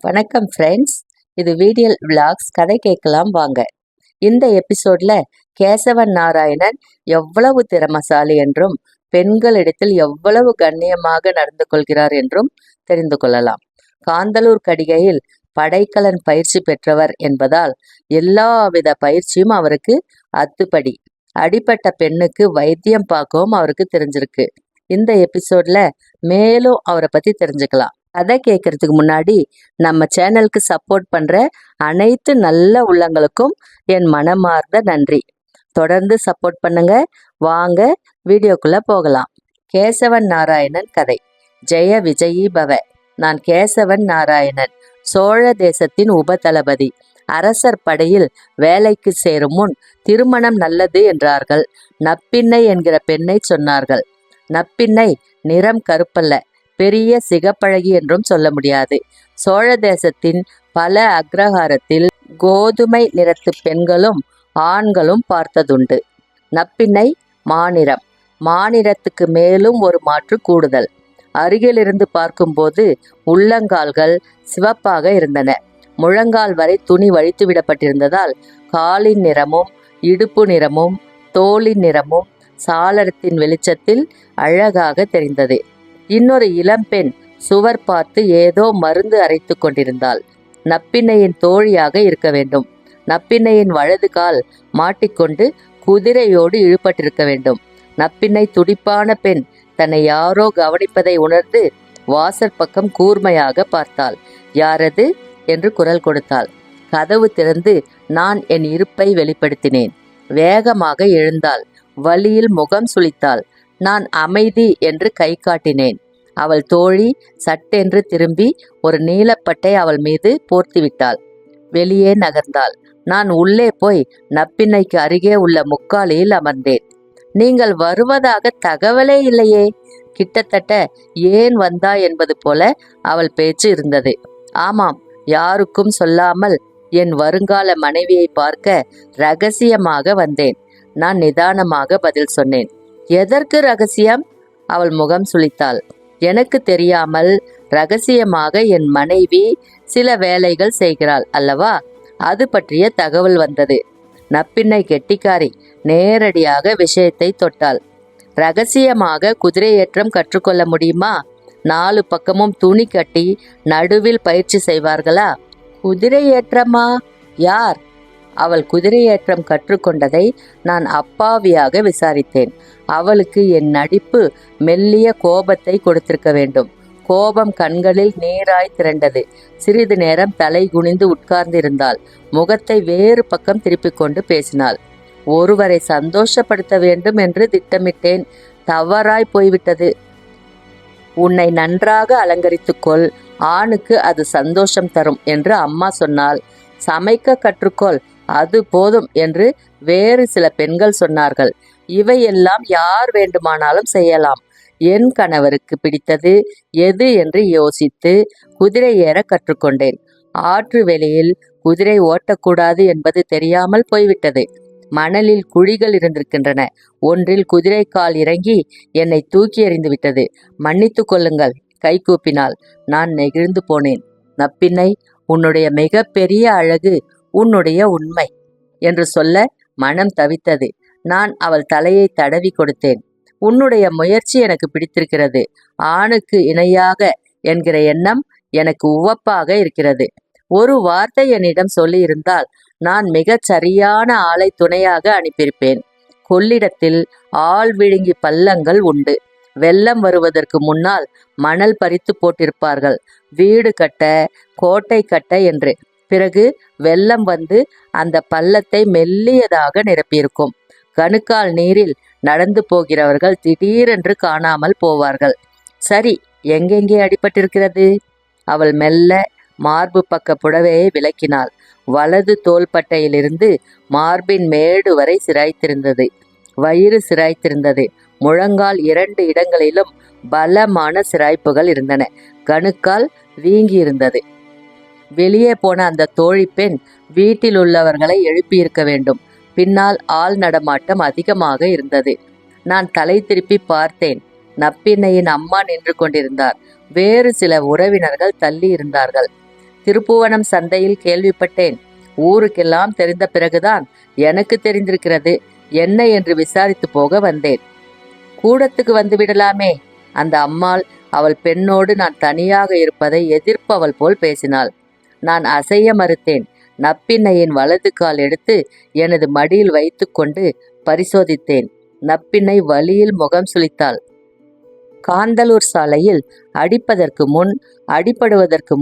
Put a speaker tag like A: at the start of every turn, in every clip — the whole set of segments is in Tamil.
A: வணக்கம் ஃப்ரெண்ட்ஸ். இது வீடியல் விலாக்ஸ். கதை கேட்கலாம் வாங்க. இந்த எபிசோட்ல கேசவன் நாராயணன் எவ்வளவு திறமசாலி என்றும் பெண்களிடத்தில் எவ்வளவு கண்ணியமாக நடந்து கொள்கிறார் என்றும் தெரிந்து கொள்ளலாம். காந்தலூர் கடிகையில் படைக்கலன் பயிற்சி பெற்றவர் என்பதால் எல்லாவித பயிற்சியும் அவருக்கு அத்துப்படி. அடிப்பட்ட பெண்ணுக்கு வைத்தியம் பார்க்கவும் அவருக்கு தெரிஞ்சிருக்கு. இந்த எபிசோட்ல மேலும் அவரை பத்தி தெரிஞ்சுக்கலாம். கதை கேட்கறதுக்கு முன்னாடி நம்ம சேனலுக்கு சப்போர்ட் பண்ற அனைத்து நல்ல உள்ளங்களுக்கும் என் மனமார்ந்த நன்றி. தொடர்ந்து சப்போர்ட் பண்ணுங்க. வாங்க வீடியோக்குள்ள போகலாம். கேசவன் நாராயணன் கதை. ஜெய விஜயி பவ. நான் கேசவன் நாராயணன், சோழ தேசத்தின் உபதளபதி. அரசர் படையில் வேலைக்கு சேரும் முன் திருமணம் நல்லது என்றார்கள். நப்பின்னை என்கிற பெண்ணை சொன்னார்கள். நப்பின்னை நிறம் கருப்பல்ல, பெரிய சிகப்பழகி என்றும் சொல்ல முடியாது. சோழ தேசத்தின் பல அக்ரஹாரத்தில் கோதுமை நிறத்து பெண்களும் ஆண்களும் பார்த்ததுண்டு. நப்பின்னை மாநிறம். மாநிறத்துக்கு மேலும் ஒரு மாற்று கூடுதல். அருகிலிருந்து பார்க்கும்போது உள்ளங்கால்கள் சிவப்பாக இருந்தன. முழங்கால் வரை துணி வழித்து விடப்பட்டிருந்ததால் காலின் நிறமும் இடுப்பு நிறமும் தோலின் நிறமும் சாளரத்தின் வெளிச்சத்தில் அழகாக தெரிந்தது. இன்னொரு இளம்பெண் சுவர் பார்த்து ஏதோ மருந்து அரைத்து கொண்டிருந்தாள். நப்பின்னையின் தோழியாக இருக்க வேண்டும். நப்பின்னையின் வலது கால் மாட்டிக்கொண்டு குதிரையோடு இழுபட்டிருக்க வேண்டும். நப்பின்னை துடிப்பான பெண். தன்னை யாரோ கவனிப்பதை உணர்ந்து வாசல் பக்கம் கூர்மையாக பார்த்தாள். யாரது என்று குரல் கொடுத்தாள். கதவு திறந்து நான் என் இருப்பை வெளிப்படுத்தினேன். வேகமாக எழுந்தாள். வழியில் முகம் சுளித்தாள். நான் அமைதி என்று கை காட்டினேன். அவள் தோழி சட்டென்று திரும்பி ஒரு நீலப்பட்டை அவள் மீது போர்த்திவிட்டாள். வெளியே நகர்ந்தாள். நான் உள்ளே போய் நப்பின்னைக்கு அருகே உள்ள முக்காலியில் அமர்ந்தேன். நீங்கள் வருவதாக தகவலே இல்லையே. கிட்டத்தட்ட ஏன் வந்தா என்பது போல அவள் பேச்சு இருந்தது. ஆமாம், யாருக்கும் சொல்லாமல் என் வருங்கால மனைவியை பார்க்க ரகசியமாக வந்தேன். நான் நிதானமாக பதில் சொன்னேன். எதற்கு ரகசியம்? அவள் முகம் சுளித்தாள். எனக்கு தெரியாமல் ரகசியமாக என் மனைவி சில வேலைகள் செய்கிறாள் அல்லவா, அது பற்றிய தகவல் வந்தது. நப்பின்னை கெட்டிக்காரி. நேரடியாக விஷயத்தை தொட்டாள். ரகசியமாக குதிரை ஏற்றம் கற்றுக்கொள்ள முடியுமா? 4 பக்கமும் துணி கட்டி நடுவில் பயிற்சி செய்வார்களா? குதிரை ஏற்றமா? யார்? அவள் குதிரையேற்றம் கற்றுக்கொண்டதை நான் அப்பாவியாக விசாரித்தேன். அவளுக்கு என் நடிப்பு மெல்லிய கோபத்தை கொடுத்திருக்க வேண்டும். கோபம் கண்களில் நீராய் திரண்டது. சிறிது நேரம் தலை குனிந்து உட்கார்ந்திருந்தாள். முகத்தை வேறு பக்கம் திருப்பிக் கொண்டு பேசினாள். ஒருவரை சந்தோஷப்படுத்த வேண்டும் என்று திட்டமிட்டேன். தவறாய் போய்விட்டது. உன்னை நன்றாக அலங்கரித்துக்கொள், ஆணுக்கு அது சந்தோஷம் தரும் என்று அம்மா சொன்னாள். சமைக்க கற்றுக்கொள், அது போதும் என்று வேறு சில பெண்கள் சொன்னார்கள். இவையெல்லாம் யார் வேண்டுமானாலும் செய்யலாம். என் கணவருக்கு பிடித்தது எது என்று யோசித்து குதிரை ஏற கற்றுக்கொண்டேன். ஆற்று வெளியில் குதிரை ஓட்டக்கூடாது என்பது தெரியாமல் போய்விட்டது. மணலில் குழிகள் இருந்திருக்கின்றன. ஒன்றில் குதிரை கால் இறங்கி என்னை தூக்கி எறிந்து விட்டது. மன்னித்து கொள்ளுங்கள், கை கூப்பினாள். நான் நெகிழ்ந்து போனேன். நப்பின்னை, உன்னுடைய மிக பெரிய அழகு உன்னுடைய உண்மை என்று சொல்ல மனம் தவித்தது. நான் அவள் தலையை தடவி கொடுத்தேன். உன்னுடைய முயற்சி எனக்கு பிடித்திருக்கிறது. ஆணுக்கு இணையாக என்கிற எண்ணம் எனக்கு உவப்பாக இருக்கிறது. ஒரு வார்த்தை என்னிடம் சொல்லியிருந்தால் நான் மிகச் சரியான ஆளை துணையாக அனுப்பியிருப்பேன். கொள்ளிடத்தில் ஆள் விழுங்கி பள்ளங்கள் உண்டு. வெள்ளம் வருவதற்கு முன்னால் மணல் பறித்து போட்டிருப்பார்கள், வீடு கட்ட கோட்டை கட்ட என்று. பிறகு வெள்ளம் வந்து அந்த பள்ளத்தை மெல்லியதாக நிரப்பியிருக்கும். கணுக்கால் நீரில் நடந்து போகிறவர்கள் திடீரென்று காணாமல் போவார்கள். சரி, எங்கெங்கே அடிபட்டிருக்கிறது? அவள் மெல்ல மார்பு பக்க புடவையை விலக்கினாள். வலது தோள்பட்டையிலிருந்து மார்பின் மேடு வரை சிராய்த்திருந்தது. வயிறு சிராய்த்திருந்தது. முழங்கால் 2 இடங்களிலும் பலமான சிராய்ப்புகள் இருந்தன. கணுக்கால் வீங்கியிருந்தது. வெளியே போன அந்த தோழி பெண் வீட்டில் உள்ளவர்களை எழுப்பியிருக்க வேண்டும். பின்னால் ஆள் நடமாட்டம் அதிகமாக இருந்தது. நான் தலை திருப்பி பார்த்தேன். நப்பின்னையின் அம்மா நின்று கொண்டிருந்தார். வேறு சில உறவினர்கள் தள்ளி இருந்தார்கள். திருப்புவனம் சந்தையில் கேள்விப்பட்டேன். ஊருக்கெல்லாம் தெரிந்த பிறகுதான் எனக்கு தெரிந்திருக்கிறது. என்ன என்று விசாரித்து போக வந்தேன். கூடத்துக்கு வந்து விடலாமே. அந்த அம்மாள் அவள் பெண்ணோடு நான் தனியாக இருப்பதை எதிர்ப்பவள் போல் பேசினாள். நான் அசைய மறுத்தேன். நப்பிண்ணையின் வலது கால் எடுத்து எனது மடியில் வைத்து கொண்டு பரிசோதித்தேன். நப்பிண்ணை வலியில் முகம் சுளித்தாள். காந்தலூர் சாலையில் அடிபடுவதற்கு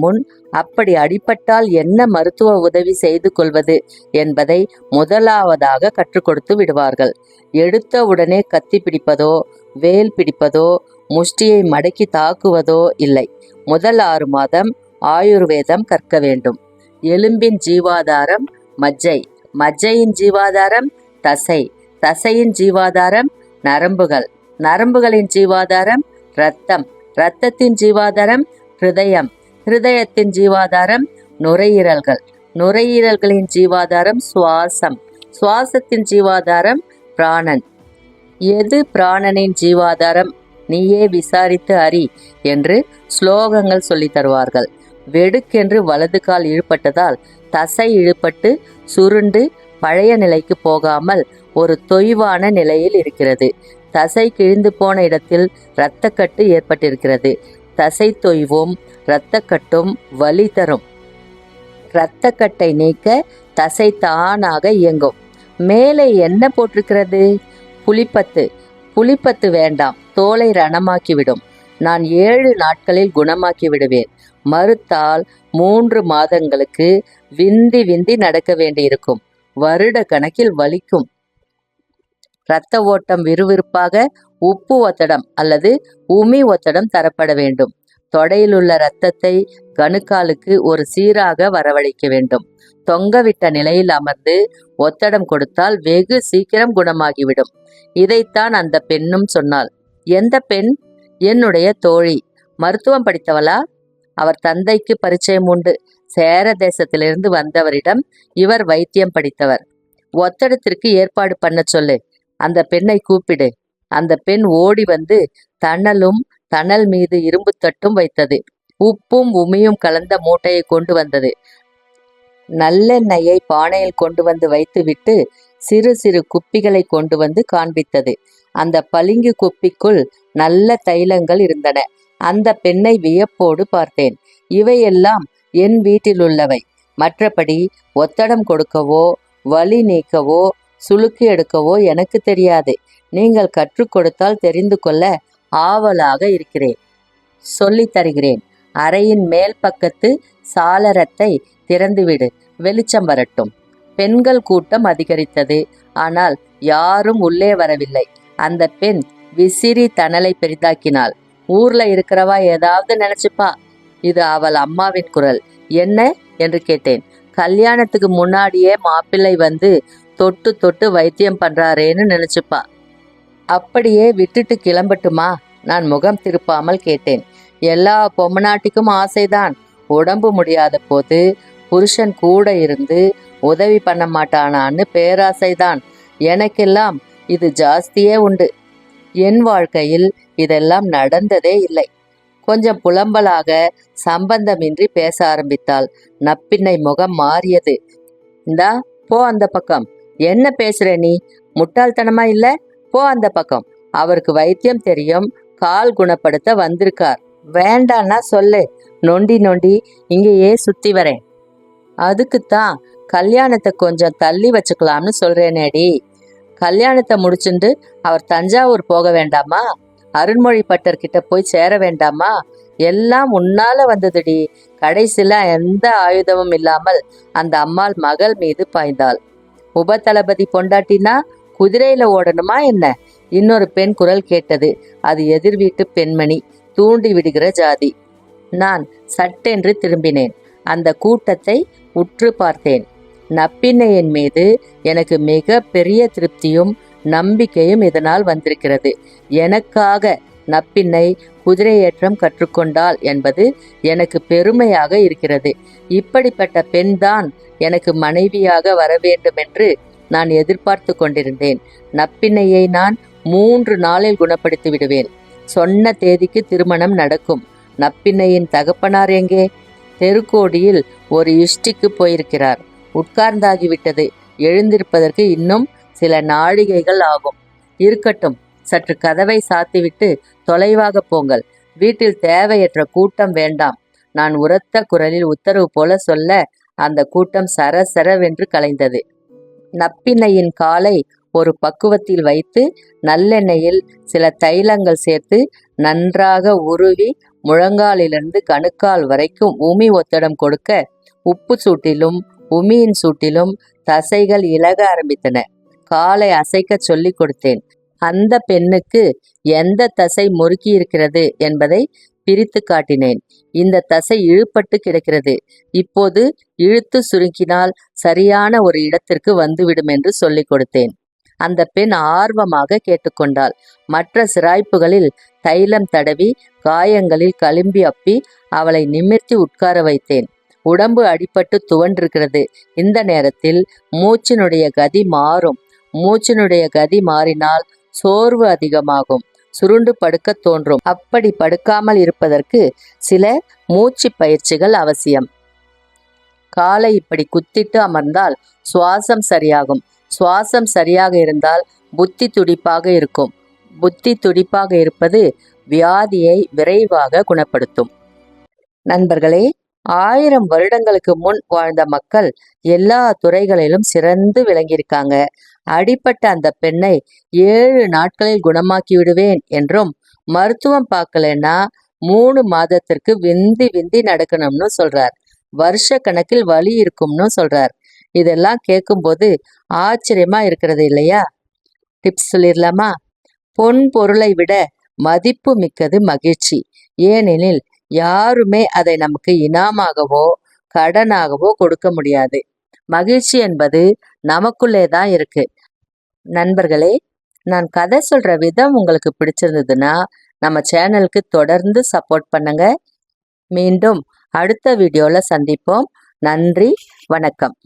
A: முன் அப்படி அடிபட்டால் என்ன மருத்துவ உதவி செய்து கொள்வது என்பதை முதலாவதாக கற்றுக் கொடுத்து விடுவார்கள். எடுத்த உடனே கத்தி பிடிப்பதோ வேல் பிடிப்பதோ முஷ்டியை மடக்கி தாக்குவதோ இல்லை. முதல் 6 மாதம் ஆயுர்வேதம் கற்க வேண்டும். எலும்பின் ஜீவாதாரம் மஜ்ஜை, மஜ்ஜையின் ஜீவாதாரம் தசை, தசையின் ஜீவாதாரம் நரம்புகள், நரம்புகளின் ஜீவாதாரம் இரத்தம், இரத்தத்தின் ஜீவாதாரம் ஹிருதயம், ஹிருதயத்தின் ஜீவாதாரம் நுரையீரல்கள், நுரையீரல்களின் ஜீவாதாரம் சுவாசம், சுவாசத்தின் ஜீவாதாரம் பிராணன். எது பிராணனின் ஜீவாதாரம் நீயே விசாரித்து அறி என்று ஸ்லோகங்கள் சொல்லி தருவார்கள். வெடுக்கென்று வலது கால் இழுப்பட்டதால் தசை இழுப்பட்டு சுருண்டு பழைய நிலைக்கு போகாமல் ஒரு தொய்வான நிலையில் இருக்கிறது. தசை கிழிந்து போன இடத்தில் இரத்தக்கட்டு ஏற்பட்டிருக்கிறது. தசை தொய்வும் இரத்தக்கட்டும் வலி தரும். இரத்தக்கட்டை நீக்க தசை தானாக இயங்கும். மேலே என்ன போட்டிருக்கிறது? புளிப்பத்து. புளிப்பத்து வேண்டாம், தோலை ரணமாக்கிவிடும். நான் 7 நாட்களில் குணமாக்கி விடுவேன். மறுத்தால் 3 மாதங்களுக்கு விந்தி விந்தி நடக்க வேண்டியிருக்கும். வருட கணக்கில் வலிக்கும். இரத்த ஓட்டம் விறுவிறுப்பாக உப்பு ஒத்தடம் அல்லது உமி ஒத்தடம் தரப்பட வேண்டும். தொடையிலுள்ள இரத்தத்தை கணுக்காலுக்கு ஒரு சீராக வரவழைக்க வேண்டும். தொங்கவிட்ட நிலையில் அமர்ந்து ஒத்தடம் கொடுத்தால் வெகு சீக்கிரம் குணமாகிவிடும். இதைத்தான் அந்த பெண்ணும் சொன்னாள். எந்த பெண்? என்னுடைய தோழி. மருத்துவம் படித்தவளா? அவர் தந்தைக்கு பரிச்சயம் உண்டு. சேர தேசத்திலிருந்து வந்தவரிடம் இவர் வைத்தியம் படித்தவர். ஒத்தடத்திற்கு ஏற்பாடு பண்ண சொல்லு. அந்த பெண்ணை கூப்பிடு. அந்த பெண் ஓடி வந்து தணல் மீது இரும்பு தட்டும் வைத்தது. உப்பும் உமியும் கலந்த மூட்டையை கொண்டு வந்தது. நல்லெண்ணெயை பானையில் கொண்டு வந்து வைத்துவிட்டு சிறு சிறு குப்பிகளை கொண்டு வந்து காண்பித்தது. அந்த பளிங்கு குப்பிக்குள் நல்ல தைலங்கள் இருந்தன. அந்த பெண்ணை வியப்போடு பார்த்தேன். இவையெல்லாம் என் வீட்டிலுள்ளவை. மற்றபடி ஒத்தடம் கொடுக்கவோ வலி நீக்கவோ சுளுக்கு எடுக்கவோ எனக்கு தெரியாது. நீங்கள் கற்றுக் கொடுத்தால் தெரிந்து கொள்ள ஆவலாக இருக்கிறேன். சொல்லித் தருகிறேன். அறையின் மேல் பக்கத்து சாளரத்தை திறந்துவிடு, வெளிச்சம் வரட்டும். பெண்கள் கூட்டம் அதிகரித்தது. ஆனால் யாரும் உள்ளே வரவில்லை. அந்த பெண் விசிறி தணலை பெரிதாக்கினாள். ஊர்ல இருக்கிறவா ஏதாவது நினைச்சுப்பா. இது அவள் அம்மாவின் குரல். என்ன என்று கேட்டேன். கல்யாணத்துக்கு முன்னாடியே மாப்பிள்ளை வந்து தொட்டு தொட்டு வைத்தியம் பண்றாரேன்னு நினைச்சுப்பா. அப்படியே விட்டுட்டு கிளம்பட்டுமா? நான் முகம் திருப்பாமல் கேட்டேன். எல்லா பொம்மநாட்டிக்கும் ஆசைதான். உடம்பு முடியாத போது புருஷன் கூட இருந்து உதவி பண்ண மாட்டானான்னு பேராசைதான். எனக்கெல்லாம் இது ஜாஸ்தியே உண்டு. என் வாழ்க்கையில் இதெல்லாம் நடந்ததே இல்லை. கொஞ்சம் புலம்பலாக சம்பந்தமின்றி பேச ஆரம்பித்தாள். நப்பின்னை முகம் மாறியது. இந்தா போ அந்த பக்கம். என்ன பேசுற நீ? முட்டாள்தனமா இல்ல? போ அந்த பக்கம். அவருக்கு வைத்தியம் தெரியும். கால் குணப்படுத்த வந்திருக்கார். வேண்டான்னா சொல்லு. நொண்டி நொண்டி இங்கேயே சுத்தி வரேன். அதுக்குத்தான் கல்யாணத்தை கொஞ்சம் தள்ளி வச்சுக்கலாம்னு சொல்றேனேடி. கல்யாணத்தை முடிச்சுண்டு அவர் தஞ்சாவூர் போக வேண்டாமா? அருண்மொழி பட்டர்கிட்ட போய் சேர வேண்டாமா? எல்லாம் உன்னால வந்ததுடி. கடைசியில எந்த ஆயுதமும் இல்லாமல் அந்த அம்மாள் மகள் மீது பாய்ந்தாள். உபதளபதி பொண்டாட்டினா குதிரையில ஓடணுமா என்ன? இன்னொரு பெண் குரல் கேட்டது. அது எதிர் வீட்டு பெண்மணி. தூண்டி விடுகிற ஜாதி. நான் சட்டென்று திரும்பினேன். அந்த கூட்டத்தை உற்று பார்த்தேன். நப்பின்னையின் மீது எனக்கு மிக பெரிய திருப்தியும் நம்பிக்கையும் இதனால் வந்திருக்கிறது. எனக்காக நப்பின்னை குதிரையேற்றம் கற்றுக்கொண்டாள் என்பது எனக்கு பெருமையாக இருக்கிறது. இப்படிப்பட்ட பெண்தான் எனக்கு மனைவியாக வர வேண்டும் என்று நான் எதிர்பார்த்து கொண்டிருந்தேன். நப்பின்னையை நான் 3 நாளில் குணப்படுத்தி விடுவேன். சொன்ன தேதிக்கு திருமணம் நடக்கும். நப்பின்னையின் தகப்பனார் எங்கே? தெருக்கோடியில் ஒரு இஷ்டிக்கு போயிருக்கிறார். உட்கார்ந்தாகிவிட்டது. எழுந்திருப்பதற்கு இன்னும் சில நாழிகைகள் ஆகும். இருக்கட்டும், சற்று கதவை சாத்திவிட்டு தொலைவாக போங்கள். வீட்டில் தேவையற்ற கூட்டம் வேண்டாம். நான் உரத்த குரலில் உத்தரவு போல சொல்ல அந்த கூட்டம் சரசரவென்று கலைந்தது. நப்பின்னையின் காலை ஒரு பக்குவத்தில் வைத்து நல்லெண்ணெயில் சில தைலங்கள் சேர்த்து நன்றாக உருவி முழங்காலிலிருந்து கணுக்கால் வரைக்கும் உமி ஒத்தடம் கொடுக்க உப்பு சூட்டிலும் உமியின் சூட்டிலும் தசைகள் இலக ஆரம்பித்தன. காலை அசைக்க சொல்லிக் கொடுத்தேன். அந்த பெண்ணுக்கு எந்த தசை முறுக்கி இருக்கிறது என்பதை பிரித்து காட்டினேன். இந்த தசை இழுபட்டு கிடக்கிறது. இப்போது இழுத்து சுருக்கினால் சரியான ஒரு இடத்திற்கு வந்துவிடும் என்று சொல்லிக் கொடுத்தேன். அந்த பெண் ஆர்வமாக கேட்டுக்கொண்டாள். மற்ற சிராய்ப்புகளில் தைலம் தடவி காயங்களில் களிம்பி அப்பி அவளை நிமிர்த்தி உட்கார வைத்தேன். உடம்பு அடிபட்டு துவண்டிருக்கிறது. இந்த நேரத்தில் மூச்சினுடைய கதி மாறும். மூச்சினுடைய கதி மாறினால் சோர்வு அதிகமாகும். சுருண்டு படுக்க தோன்றும். அப்படி படுக்காமல் இருப்பதற்கு சில மூச்சு பயிற்சிகள் அவசியம். காலை இப்படி குத்திட்டு அமர்ந்தால் சுவாசம் சரியாகும். சுவாசம் சரியாக இருந்தால் புத்தி துடிப்பாக இருக்கும். புத்தி துடிப்பாக இருப்பது வியாதியை விரைவாக குணப்படுத்தும். நண்பர்களே, 1000 வருடங்களுக்கு முன் வாழ்ந்த மக்கள் எல்லா துறைகளிலும் சிறந்து விளங்கியிருக்காங்க. அடிப்பட்ட அந்த பெண்ணை 7 நாட்களில் குணமாக்கி விடுவேன் என்றும், மருத்துவம் பார்க்கலன்னா 3 மாதத்திற்கு விந்தி விந்தி நடக்கணும்னு சொல்றார். வருஷ கணக்கில் வலி இருக்கும்னு சொல்றார். இதெல்லாம் கேட்கும்போது ஆச்சரியமா இருக்கிறது இல்லையா? டிப்ஸ் சொல்லிடலாமா? பொன் பொருளை விட மதிப்பு மிக்கது மகிழ்ச்சி. ஏனெனில் யாருமே அதை நமக்கு இனாமாகவோ கடனாகவோ கொடுக்க முடியாது. மகிழ்ச்சி என்பது நமக்குள்ளே தான் இருக்கு. நண்பர்களே, நான் கதை சொல்ற விதம் உங்களுக்கு பிடிச்சிருந்ததுன்னா நம்ம சேனலுக்கு தொடர்ந்து சப்போர்ட் பண்ணுங்க. மீண்டும் அடுத்த வீடியோல சந்திப்போம். நன்றி, வணக்கம்.